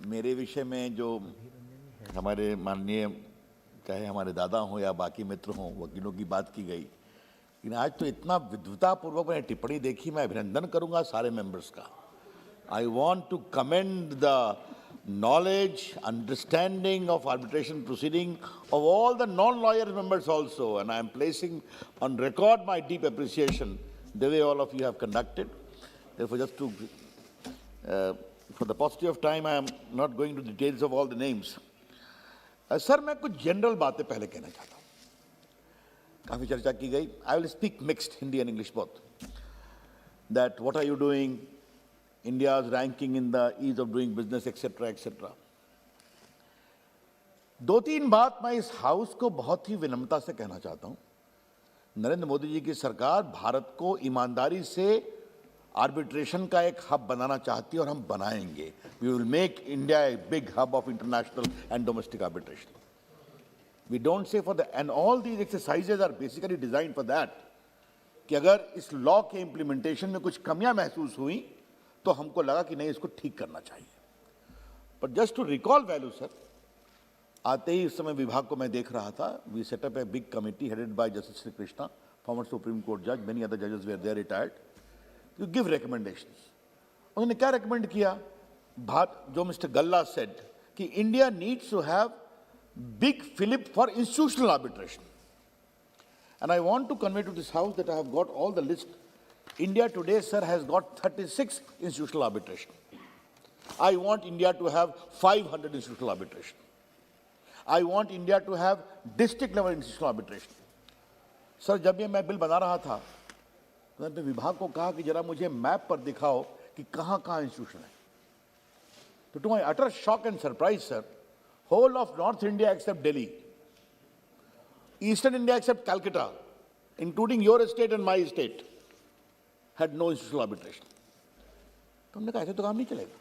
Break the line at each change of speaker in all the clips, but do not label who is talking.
मेरे विषय में जो हमारे माननीय चाहे हमारे दादा हों या बाकी मित्र हों वकीलों की बात की गई, लेकिन आज तो इतना विद्वतापूर्वक मैंने टिप्पणी देखी, मैं अभिनंदन करूंगा सारे मेंबर्स का। I want to commend the knowledge, understanding of arbitration proceeding of all the non-lawyer members also, and I am placing on record my deep appreciation the way all of you have conducted. Therefore, just to, for the paucity of time, I am not going to details of all the names. Sir मैं कुछ general बातें पहले कहना चाहता हूँ, काफ़ी चर्चा की गई. I will speak mixed, Hindi and English both. That what are you doing? India's ranking in the ease of doing business, etc., etc. दो तीन बात मैं इस हाउस को बहुत ही विनम्रता से कहना चाहता हूं. नरेंद्र मोदी जी की सरकार भारत को ईमानदारी से आर्बिट्रेशन का एक हब बनाना चाहती है और हम बनाएंगे. We will make India a big hub of international and domestic arbitration. We don't say for the, and all these exercises are basically designed for that. कि अगर इस लॉ के इम्प्लीमेंटेशन में कुछ कमियां महसूस हुई तो हमको लगा कि नहीं इसको ठीक करना चाहिए. But just to recall value sir, आते ही इस समय विभाग को मैं देख रहा था. We set up a big committee headed by justice Shri Krishna, former supreme court जज, मेनी अदर जजेस where there retired, to give recommendations. उन्होंने क्या रिकमेंड किया? जो मिस्टर गल्ला सेड कि India needs to have big Philip for institutional arbitration. And I want to convey to this house that I have got all the list. India today, sir, has got 36 institutional arbitration. I want India to have 500 institutional arbitration. I want India to have district level institutional arbitration. Sir, जब ये मैं bill बना रहा था तो मैंने विभाग को कहा कि जरा मुझे मैप पर दिखाओ कि कहाँ-कहाँ इंस्टीट्यूशन है. तो to my utter shock and surprise, sir, whole of North India except Delhi, Eastern India except Calcutta, including your state and my state, had no institutional arbitration. तो हमने कहा ऐसे तो काम नहीं चलेगा.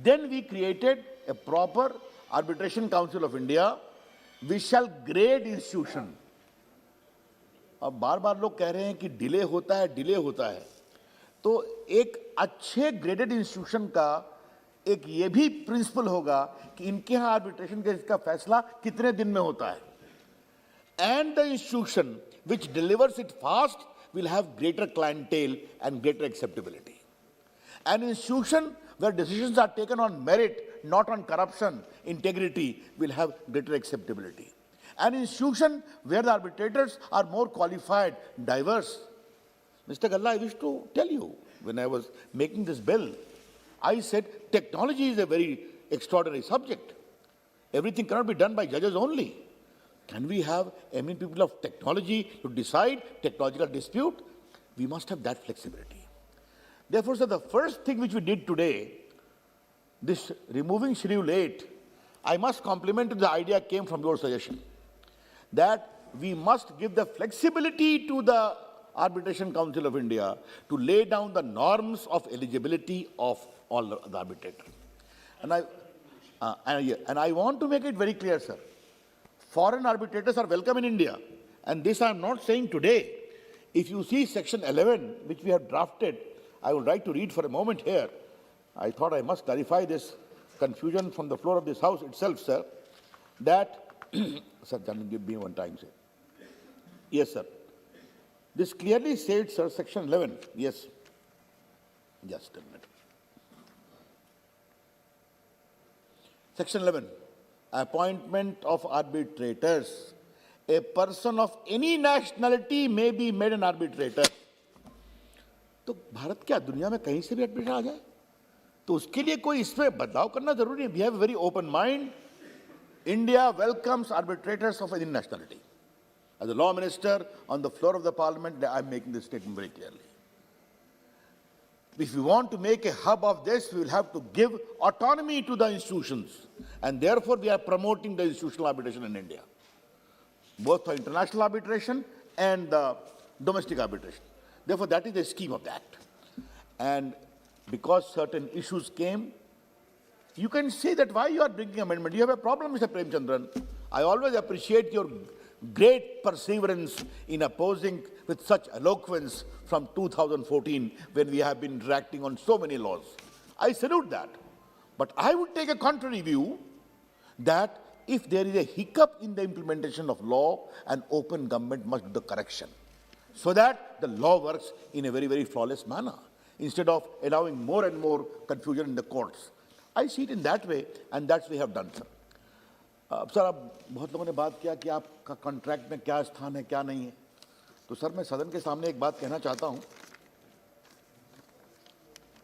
Then we created a proper arbitration council of India, which shall grade institution. अब बार-बार लोग कह रहे हैं कि डिले होता है, तो एक अच्छे ग्रेडेड इंस्टीट्यूशन का एक ये भी प्रिंसिपल होगा कि इनके यहाँ आर्बिट्रेशन केस का फैसला कितने दिन में होता है. And the institution which delivers it fast will have greater clientele and greater acceptability. An institution where decisions are taken on merit, not on corruption, integrity, will have greater acceptability. An institution where the arbitrators are more qualified, diverse. Mr. Galla, I wish to tell you, when I was making this bill, I said technology is a very extraordinary subject. Everything cannot be done by judges only. Can we have eminent people of technology to decide technological dispute? We must have that flexibility. Therefore, sir, the first thing which we did today, this removing Schedule 8, I must compliment the idea came from your suggestion, that we must give the flexibility to the Arbitration Council of India to lay down the norms of eligibility of all the arbitrators. And I want to make it very clear, sir. Foreign arbitrators are welcome in India. And this I am not saying today. If you see section 11, which we have drafted, I would like to read for a moment here. I thought I must clarify this confusion from the floor of this house itself, sir. That, sir, give me one time, sir. Yes, sir. This clearly states, sir, section 11. Yes. Just a minute. Section 11. Appointment of arbitrators. A person of any nationality may be made an arbitrator. तो भारत क्या दुनिया में कहीं से भी arbitrator आ जाए, तो उसके लिए कोई इसमें बदलाव करना जरूरी है. We have a very open mind. India welcomes arbitrators of any nationality. As a law minister on the floor of the parliament, I am making this statement very clearly. If we want to make a hub of this, we will have to give autonomy to the institutions. And therefore, we are promoting the institutional arbitration in India, both for international arbitration and the domestic arbitration. Therefore, that is the scheme of that. And because certain issues came, you can say that why you are bringing amendment. You have a problem, Mr. Premchandran. I always appreciate your great perseverance in opposing with such eloquence from 2014 when we have been interacting on so many laws. I salute that. But I would take a contrary view that if there is a hiccup in the implementation of law, an open government must do the correction so that the law works in a very, very flawless manner instead of allowing more and more confusion in the courts. I see it in that way, and that's what we have done, sir. Sir, अब बहुत लोगों ने बात किया कि आपका contract में क्या स्थान है, क्या नहीं है. तो सर, मैं सदन के सामने एक बात कहना चाहता हूं.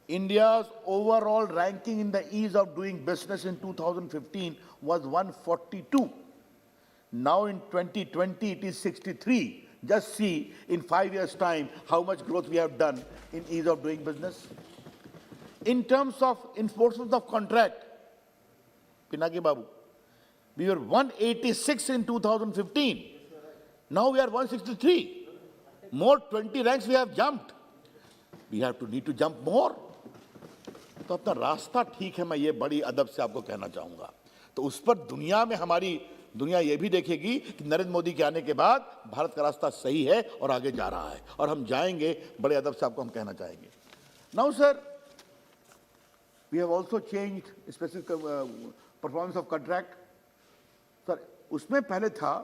India's overall ranking in the ease of doing business in 2015 was 142. Now in 2020, it is 63. Just see in 5 years' time how much growth we have done in ease of doing business. In terms of enforcement of contract, Pinaki Babu, we were 186 in 2015. Now we are 163. More 20 ranks we have jumped. We need to jump more. तो अपना रास्ता ठीक है, मैं ये बड़ी अदब से आपको कहना चाहूंगा. तो उस पर दुनिया ये भी देखेगी कि नरेंद्र मोदी के आने के बाद भारत का रास्ता सही है और आगे जा रहा है, और हम जाएंगे. बड़े अदब से आपको हम कहना चाहेंगे. Now sir, we have also changed specific performance of contract. Sir, उसमें पहले था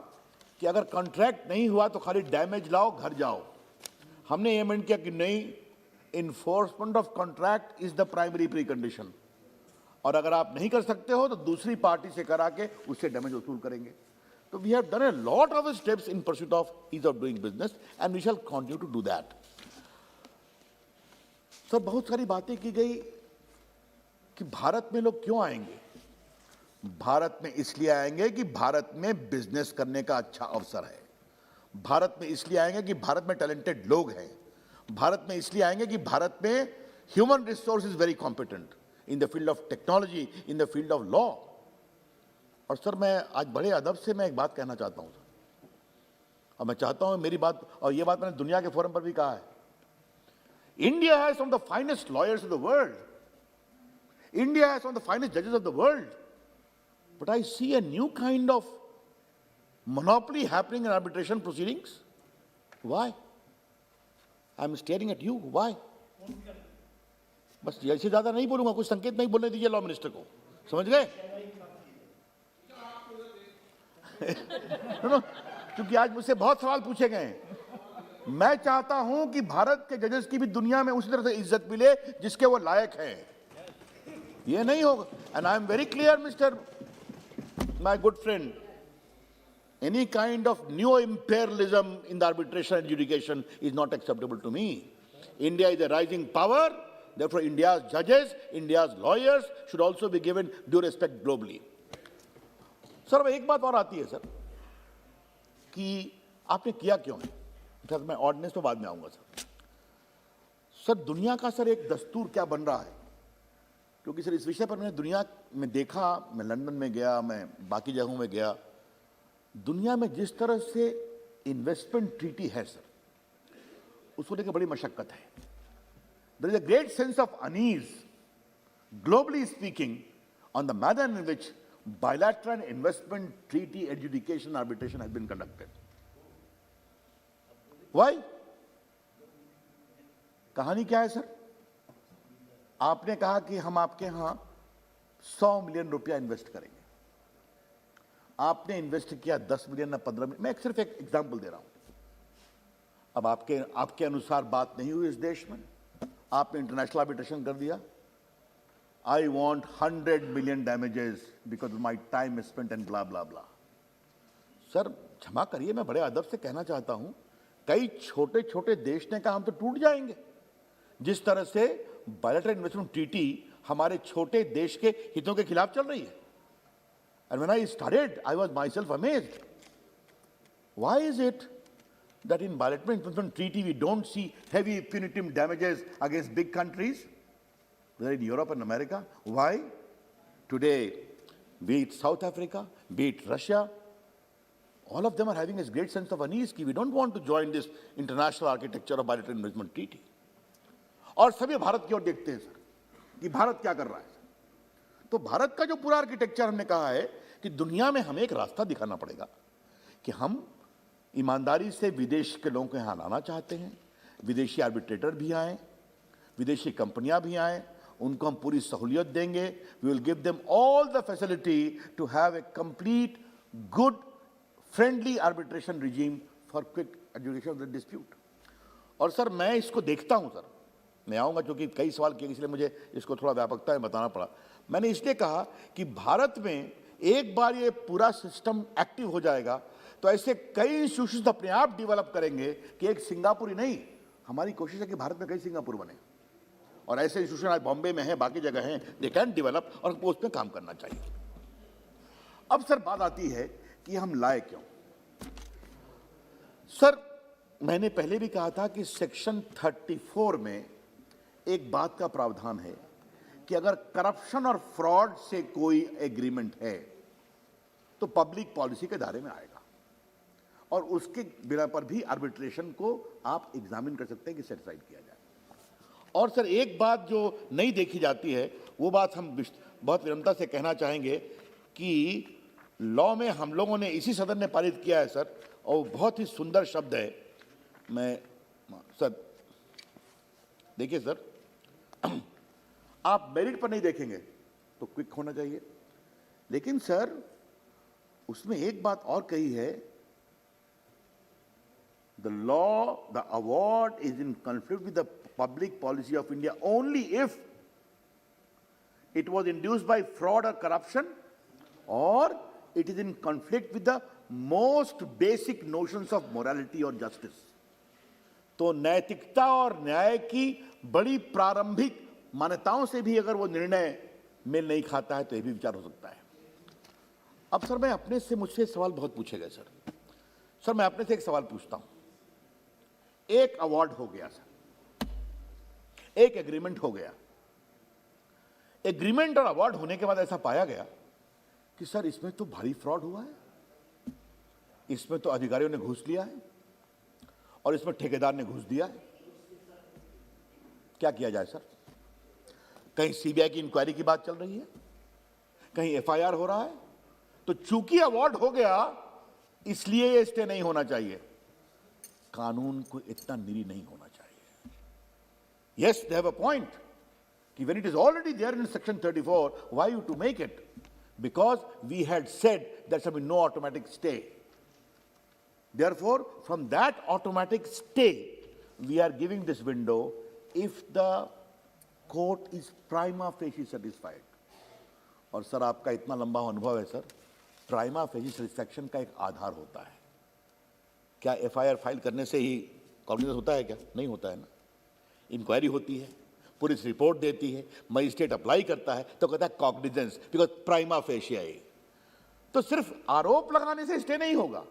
कि अगर कॉन्ट्रैक्ट नहीं हुआ तो खाली डैमेज लाओ, घर जाओ. हमने ये मेंट किया कि नहीं, enforcement of contract is the primary precondition, और अगर आप नहीं कर सकते हो तो दूसरी पार्टी से करा के उससे डैमेज वसूल करेंगे. तो we have done a lot of steps in pursuit of ease of doing business and we shall continue to do that. Sir, बहुत सारी बातें की गई कि भारत में लोग क्यों आएंगे. भारत में इसलिए आएंगे कि भारत में बिजनेस करने का अच्छा अवसर है. भारत में इसलिए आएंगे कि भारत में टैलेंटेड लोग हैं. भारत में इसलिए आएंगे कि भारत में human resource is very competent in the field of technology, in the field of law. और सर, मैं आज बड़े अदब से मैं एक बात कहना चाहता हूं, और मैं चाहता हूं मेरी बात, और ये बात मैंने दुनिया के फोरम पर भी कहा है. India has some of the finest lawyers of the world. India has some of the finest जजेस of the world. But I see a new kind of monopoly happening in arbitration proceedings. Why? I'm staring at you. Why? बस ऐसे ज्यादा नहीं बोलूंगा, कुछ संकेत नहीं बोलने दीजिए लॉ मिनिस्टर को. समझ गए? क्योंकि आज मुझसे बहुत सवाल पूछे गए हैं. मैं चाहता हूं कि भारत के जजेस की भी दुनिया में उसी तरह से इज्जत मिले जिसके वो लायक हैं. ये नहीं होगा. And I am very clear, mister my good friend, any kind of neo-imperialism in the arbitration adjudication is not acceptable to me. India is a rising power. Therefore, India's judges, India's lawyers should also be given due respect globally. Sir, अब एक बात और आती है sir, कि आपने किया क्यों है. सर, मैं ऑर्डिनेंस पे बाद में आऊंगा सर. सर, दुनिया का सर एक दस्तूर क्या बन रहा है, क्योंकि सर इस विषय पर मैंने दुनिया में देखा. मैं लंदन में गया, मैं बाकी जगहों में गया. दुनिया में जिस तरह से इन्वेस्टमेंट ट्रीटी है सर, उसको लेकर बड़ी मशक्कत है. There is a great sense of unease, globally speaking, on the manner in which bilateral investment treaty adjudication arbitration has been conducted. Why? कहानी क्या है सर? आपने कहा कि हम आपके यहां 100 मिलियन रुपया इन्वेस्ट करेंगे. आपने इन्वेस्ट किया 10 मिलियन ना 15 मिलियन. मैं सिर्फ एक एग्जांपल दे रहा हूं. अब आपके अनुसार बात नहीं हुई इस देश में, आपने इंटरनेशनल आर्बिट्रेशन कर दिया. I want 100 million damages because of my time spent and blah blah blah. Sir, क्षमा करिए, मैं बड़े अदब से कहना चाहता हूं, कई छोटे छोटे देश ने कहा हम तो टूट जाएंगे. जिस तरह से बायलैटरल इन्वेस्टमेंट ट्रीटी हमारे छोटे देश के हितों के खिलाफ चल रही है. And when I started, I was myself amazed. Why is it that in bilateral investment treaty we don't see heavy punitive damages against big countries, whether in Europe and America? Why? Today, be it South Africa, be it Russia, all of them are having a great sense of unease कि we don't want to join this international architecture of bilateral investment treaty. और सभी भारत की ओर देखते हैं sir कि भारत क्या कर रहा है. तो भारत का जो पूरा आर्किटेक्चर, हमने कहा है कि दुनिया में हमें एक रास्ता दिखाना पड़ेगा कि हम ईमानदारी से विदेश के लोगों को यहाँ लाना चाहते हैं. विदेशी आर्बिट्रेटर भी आए, विदेशी कंपनियां भी आए, उनको हम पूरी सहूलियत देंगे. We will give them all the facility to have a complete good friendly arbitration regime for quick adjudication of the dispute. और सर मैं इसको देखता हूं सर, मैं आऊंगा क्योंकि कई सवाल किए इसलिए मुझे इसको थोड़ा व्यापकता में बताना पड़ा. मैंने इसलिए कहा कि भारत में एक बार ये पूरा सिस्टम एक्टिव हो जाएगा तो ऐसे कई इंस्टीट्यूशंस अपने आप डेवलप करेंगे कि एक सिंगापुर ही नहीं, हमारी कोशिश है कि भारत में कई सिंगापुर बने. और ऐसे इंस्टीट्यूशन आज बॉम्बे में है, बाकी जगह हैं, दे कैन डेवलप और हमको उस पर काम करना चाहिए. अब सर बात आती है कि हम लाए क्यों. सर मैंने पहले भी कहा था कि सेक्शन 34 में एक बात का प्रावधान है कि अगर करप्शन और फ्रॉड से कोई एग्रीमेंट है तो पब्लिक पॉलिसी के दायरे में आएगा और उसके बिना पर भी आर्बिट्रेशन को आप एग्जामिन कर सकते हैं कि सेटिस्फाइड किया जाए. और सर एक बात जो नहीं देखी जाती है वो बात हम बहुत विनम्रता से कहना चाहेंगे कि लॉ में हम लोगों ने इसी सदन ने पारित किया है सर, और बहुत ही सुंदर शब्द है. मैं सर देखिए सर, आप मेरिट पर नहीं देखेंगे तो क्विक होना चाहिए, लेकिन सर उसमें एक बात और कही है, the law the award is in conflict with the public policy of India only if it was induced by fraud और करप्शन और it is in conflict with the most basic notions of morality और justice. तो नैतिकता और न्याय की बड़ी प्रारंभिक मान्यताओं से भी अगर वो निर्णय मेल नहीं खाता है तो यह भी विचार हो सकता है. अब सर मैं अपने से, मुझसे सवाल बहुत पूछे गए सर. सर मैं अपने से एक सवाल पूछता हूं. एक अवार्ड हो गया सर, एक एग्रीमेंट हो गया. एग्रीमेंट और अवार्ड होने के बाद ऐसा पाया गया कि सर इसमें तो भारी फ्रॉड हुआ है, इसमें तो अधिकारियों ने घूस लिया है और इसमें ठेकेदार ने घूस दिया है. क्या किया जाए सर? कहीं सीबीआई की इंक्वायरी की बात चल रही है, कहीं एफआईआर हो रहा है. तो चूंकि अवार्ड हो गया इसलिए ये स्टे नहीं होना चाहिए. कानून को इतना निरी नहीं होना चाहिए. Yes they have a point कि when it is already there in section 34 why you to make it, because we had said there should be no automatic stay. Therefore, from that automatic stay, we are giving this window if the court is prima facie satisfied. और sir आपका इतना लंबा अनुभव है sir, prima facie satisfaction का एक आधार होता है. क्या एफआईआर फाइल करने से ही कॉग्निजेंस होता है? क्या नहीं होता है ना. इंक्वायरी होती है, पुलिस रिपोर्ट देती है, मजिस्ट्रेट अप्लाई करता है तो कहता है कॉग्निजेंस, बिकॉज प्राइमा फेसी है. तो सिर्फ आरोप लगाने से स्टे नहीं होगा.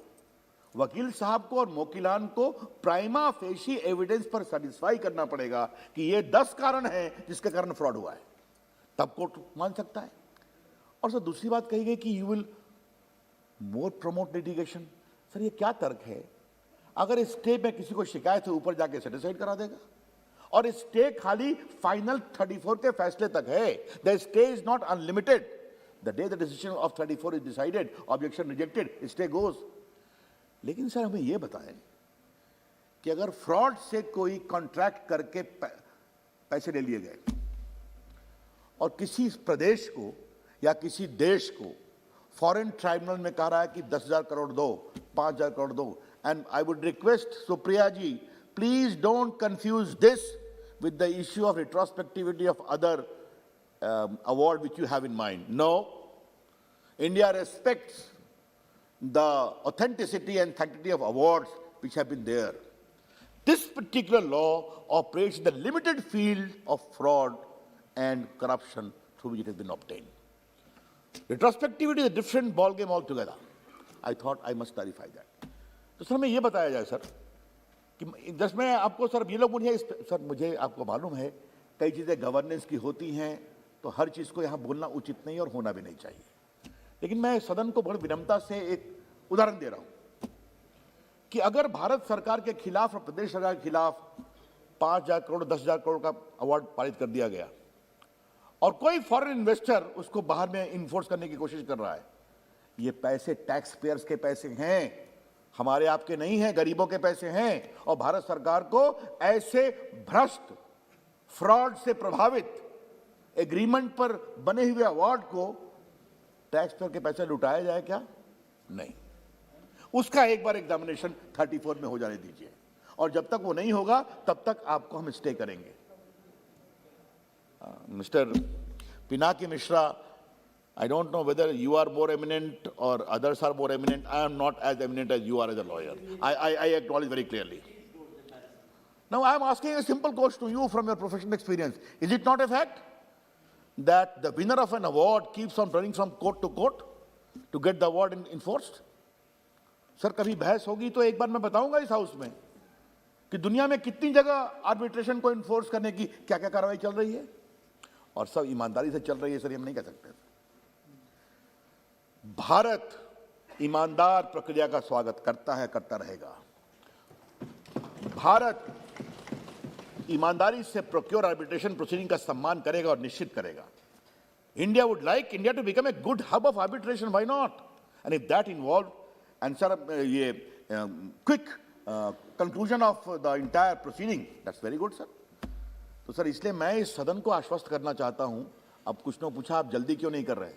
वकील साहब को और मोकिलान को प्राइमा फेशी एविडेंस पर सेटिस्फाई करना पड़ेगा कि ये 10 कारण हैं जिसके कारण फ्रॉड हुआ है, तब कोर्ट मान सकता है. और सर दूसरी बात कही गई कि you will more promote litigation. Sir ये क्या तर्क है? अगर स्टे में किसी को शिकायत है ऊपर जाके सेटिस्फाइड करा देगा, और स्टे खाली फाइनल 34 के फैसले तक है. The stay is not unlimited. The day the decision of 34 is decided, objection rejected, stay goes. लेकिन सर हमें यह बताएं कि अगर फ्रॉड से कोई कॉन्ट्रैक्ट करके पैसे ले लिए गए और किसी प्रदेश को या किसी देश को फॉरेन ट्राइब्यूनल में कह रहा है कि 10,000 करोड़ दो, 5,000 करोड़ दो, and I would request Supriya ji, please don't confuse this with the issue of retrospectivity of other award which you have in mind. No, India respects the authenticity and sanctity of awards which have been there. This particular law operates in the limited field of fraud and corruption through which it has been obtained. Retrospectivity is a different ball game altogether. I thought I must clarify that. तो sir हमें ये बताया जाए sir कि just मैं आपको sir ये लोग मुझे सर मुझे आपको मालूम है कई चीज़ें गवर्नेंस की होती हैं तो हर चीज़ को यहाँ बोलना उचित नहीं और होना भी नहीं चाहिए. लेकिन मैं सदन को बड़ी विनम्रता से एक उदाहरण दे रहा हूं कि अगर भारत सरकार के खिलाफ और प्रदेश सरकार के खिलाफ 5,000 करोड़ 10,000 करोड़ का अवार्ड पारित कर दिया गया और कोई फॉरेन इन्वेस्टर उसको बाहर में इन्फोर्स करने की कोशिश कर रहा है, ये पैसे टैक्स पेयर्स के पैसे हैं, हमारे आपके नहीं हैं, गरीबों के पैसे हैं. और भारत सरकार को ऐसे भ्रष्ट फ्रॉड से प्रभावित एग्रीमेंट पर बने हुए अवार्ड को टैक्स पेयर के पैसे लुटाया जाए क्या? नहीं। उसका एक बार एग्जामिनेशन 34 में हो जाने दीजिए, और जब तक वो नहीं होगा तब तक आपको हम स्टे करेंगे। Mister Pinaki Mishra, I don't know whether you are more eminent or others are more eminent. I am not as eminent as you are as a lawyer. I acknowledge very clearly. Now I am asking a simple question to you from your professional experience. Is it not a fact that the winner of an award keeps on running from court to court to get the award enforced? Sir, कभी बहस होगी तो एक बार मैं बताऊंगा इस house में कि दुनिया में कितनी जगह आर्बिट्रेशन को इन्फोर्स करने की क्या क्या कार्रवाई चल रही है, और सब ईमानदारी से चल रही है। सर, ये हम नहीं कह सकते। भारत ईमानदार प्रक्रिया का स्वागत करता है, करता रहेगा। भारत ईमानदारी से प्रोक्योर आर्बिट्रेशन प्रोसीडिंग का सम्मान करेगा और निश्चित करेगा। India would like India to become a good hub of arbitration, why not? And if that involve, and sir ये quick conclusion of the entire proceeding, that's very good sir. तो sir, इसलिए मैं इस सदन को आश्वस्त करना चाहता हूं। अब कुछ ने पूछा आप जल्दी क्यों नहीं कर रहे?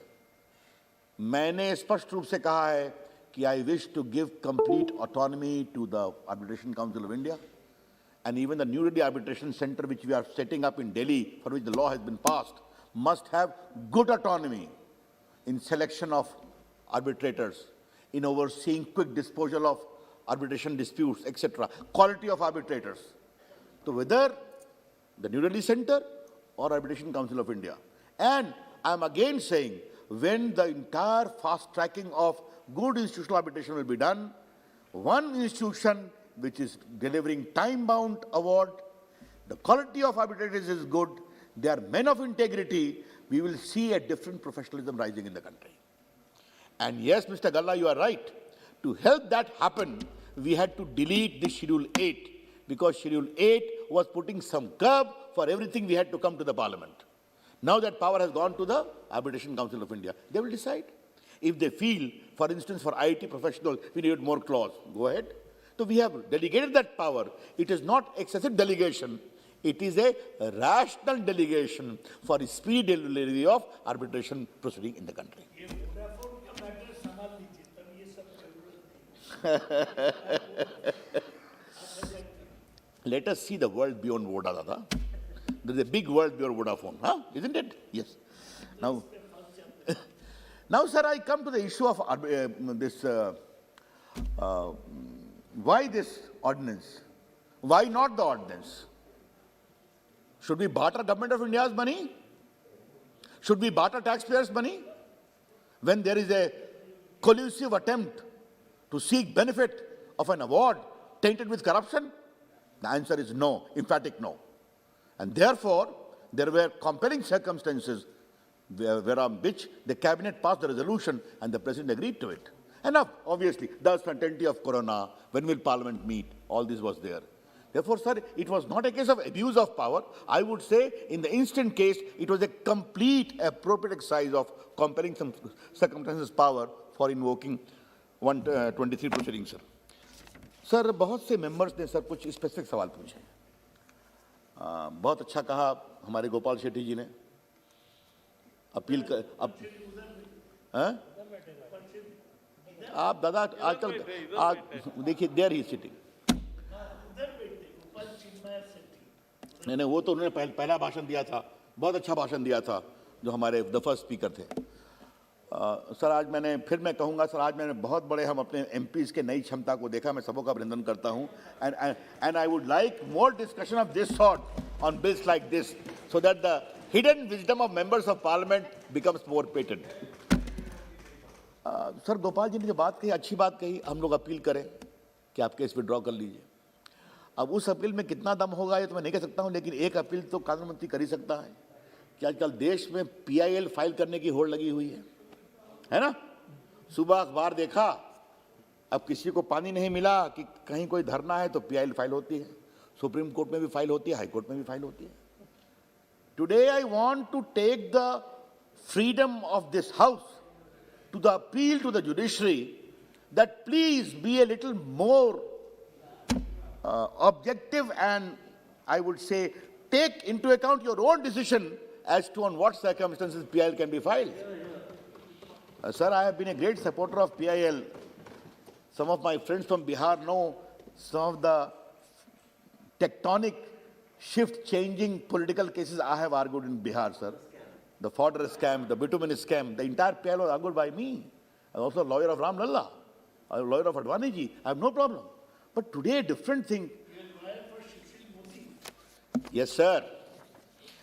मैंने स्पष्ट रूप से कहा है कि I wish to give complete autonomy to the arbitration council of India, and even the New Delhi Arbitration Center, which we are setting up in Delhi, for which the law has been passed, must have good autonomy in selection of arbitrators, in overseeing quick disposal of arbitration disputes, etc., quality of arbitrators. So whether the New Delhi Center or Arbitration Council of India. And I'm again saying, when the entire fast tracking of good institutional arbitration will be done, one institution which is delivering time-bound award, the quality of arbitrators is good, they are men of integrity, we will see a different professionalism rising in the country. And yes, Mr. Galla, you are right. To help that happen, we had to delete the Schedule 8, because Schedule 8 was putting some curb for everything we had to come to the Parliament. Now that power has gone to the Arbitration Council of India. They will decide. If they feel, for instance, for IT professionals, we need more clause, go ahead. So we have delegated that power. It is not excessive delegation. It is a rational delegation for speedy delivery of arbitration proceeding in the country. Let us see the world beyond Vodafone. There is a big world beyond Vodafone, huh? Isn't it? Yes. Now, sir, I come to the issue of why this ordinance? Why not the ordinance? Should we barter Government of India's money? Should we barter taxpayers' money? When there is a collusive attempt to seek benefit of an award tainted with corruption? The answer is no, emphatic no. And therefore, there were compelling circumstances whereon which the cabinet passed the resolution and the president agreed to it. And now, obviously, the uncertainty of Corona, when will Parliament meet, all this was there. Therefore, sir, it was not a case of abuse of power. I would say, in the instant case, it was a complete appropriate exercise of compelling some circumstances power for invoking 123 proceedings, sir. Sir, बहुत से members ने sir कुछ specific सवाल पूछे। बहुत अच्छा कहा हमारे गोपाल शेट्टी जी ने। अपील कर आप दादा आजकल आज देखिए, देयर ही सिटिंग। नहीं, वो तो उन्होंने पहला भाषण दिया था, बहुत अच्छा भाषण दिया था, जो हमारे द फर्स्ट स्पीकर थे। सर, आज मैं कहूँगा सर, आज मैंने बहुत बड़े हम अपने एमपीज के नई क्षमता को देखा। मैं सबों का अभिनंदन करता हूँ। And I would like more discussion of this sort on bills like this, so that the hidden wisdom of members of parliament becomes more patent. Sir, Gopal ji ने जो बात कही, अच्छी बात कही। हम लोग अपील करें कि आप केस विड्रॉ कर लीजिए। अब उस अपील में कितना दम होगा ये तो मैं नहीं कह सकता हूँ, लेकिन एक अपील तो कानून मंत्री कर ही सकता है कि आजकल देश में PIL फाइल करने की होड़ लगी हुई है ना? सुबह अखबार देखा, अब किसी को पानी नहीं मिला कि कहीं कोई धरना है तो PIL फाइल होती है, सुप्रीम कोर्ट में भी फाइल होती है, हाई कोर्ट में भी फाइल होती है। Today I want to take the freedom of this house to the appeal to the judiciary that please be a little more objective, and I would say take into account your own decision as to on what circumstances PIL can be filed. Sir, I have been a great supporter of PIL. Some of my friends from Bihar know some of the tectonic shift-changing political cases I have argued in Bihar, sir. The fodder scam, the bitumen scam, the entire PIL was argued by me. I was also a lawyer of Ram Lalla, a lawyer of Advani ji. I have no problem. But today, a different thing. Yes, sir.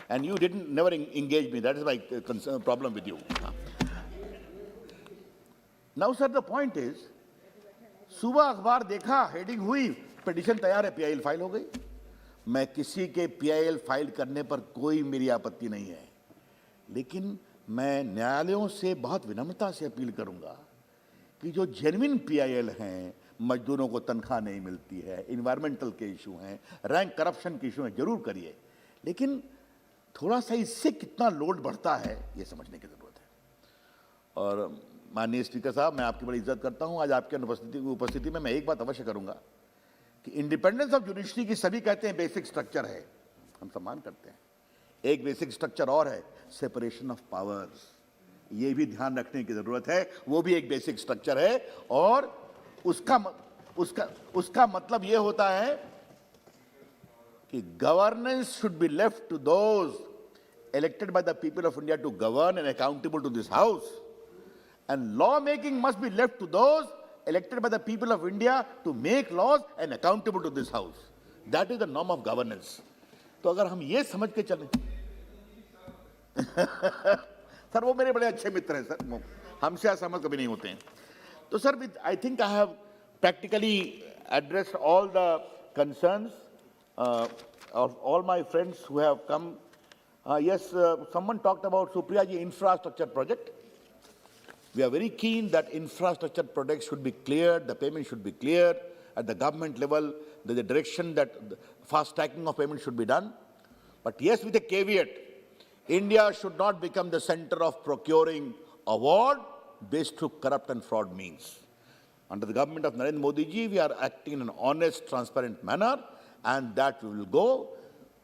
And you didn't never engage me. That is my problem with you. Now, sir, the point is, सुबह अखबार देखा, heading हुई, petition तैयार है, PIL file हो गई. मैं किसी के PIL फाइल करने पर कोई मेरी आपत्ति नहीं है, लेकिन मैं न्यायालयों से बहुत विनम्रता से अपील करूंगा कि जो जेन्युइन PIL हैं, मजदूरों को तनख्वाह नहीं मिलती है, इन्वायरमेंटल के इशू हैं, रैंक करप्शन के इशू हैं, जरूर करिए, लेकिन थोड़ा सा इससे कितना लोड बढ़ता है ये समझने की जरूरत है. और माननीय स्पीकर साहब, मैं आपकी बड़ी इज्जत करता हूं. आज आपके उपस्थिति में मैं एक बात अवश्य करूंगा कि इंडिपेंडेंस ऑफ जुडिशरी की सभी कहते हैं बेसिक स्ट्रक्चर है, हम सम्मान करते हैं. एक बेसिक स्ट्रक्चर और है, सेपरेशन ऑफ पावर्स. ये भी ध्यान रखने की जरूरत है, वो भी एक बेसिक स्ट्रक्चर है. और उसका मतलब ये होता है कि governance should be left to those elected by the people of India to govern and accountable to this house, and law making must be left to those elected by the people of India to make laws and accountable to this house. That is the norm of governance. तो अगर हम ये समझ के चलें sir, वो मेरे बड़े अच्छे मित्र हैं सर, हमसे असहमत कभी नहीं होते हैं. तो sir, I think I have practically addressed all the concerns of all my friends who have come. Yes, someone talked about Supriya ji infrastructure project. We are very keen that infrastructure projects should be cleared, the payment should be cleared at the government level. There's a direction that fast tracking of payment should be done. But yes, with a caveat, India should not become the center of procuring award based through corrupt and fraud means. Under the government of Narendra Modi ji, we are acting in an honest, transparent manner, and that we will go.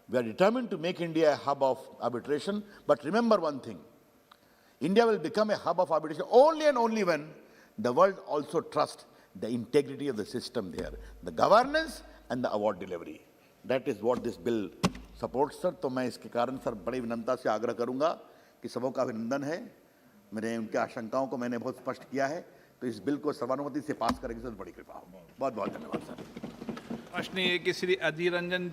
We are determined to make India a hub of arbitration. But remember one thing, India will become a hub of arbitration only and only when the world also trusts the integrity of the system there, the governance and the award delivery. That is what this bill supports, sir. तो मैं इसके कारण sir बड़ी विनम्रता से आग्रह करूंगा कि सबों का अभिनंदन है. मेरे उनके आशंकाओं को मैंने बहुत स्पष्ट किया है, तो इस बिल को सर्वानुमति से पास करेंगे सर, बड़ी कृपा हो. बहुत बहुत धन्यवाद सर.
प्रश्न ये कि श्री अधीर रंजन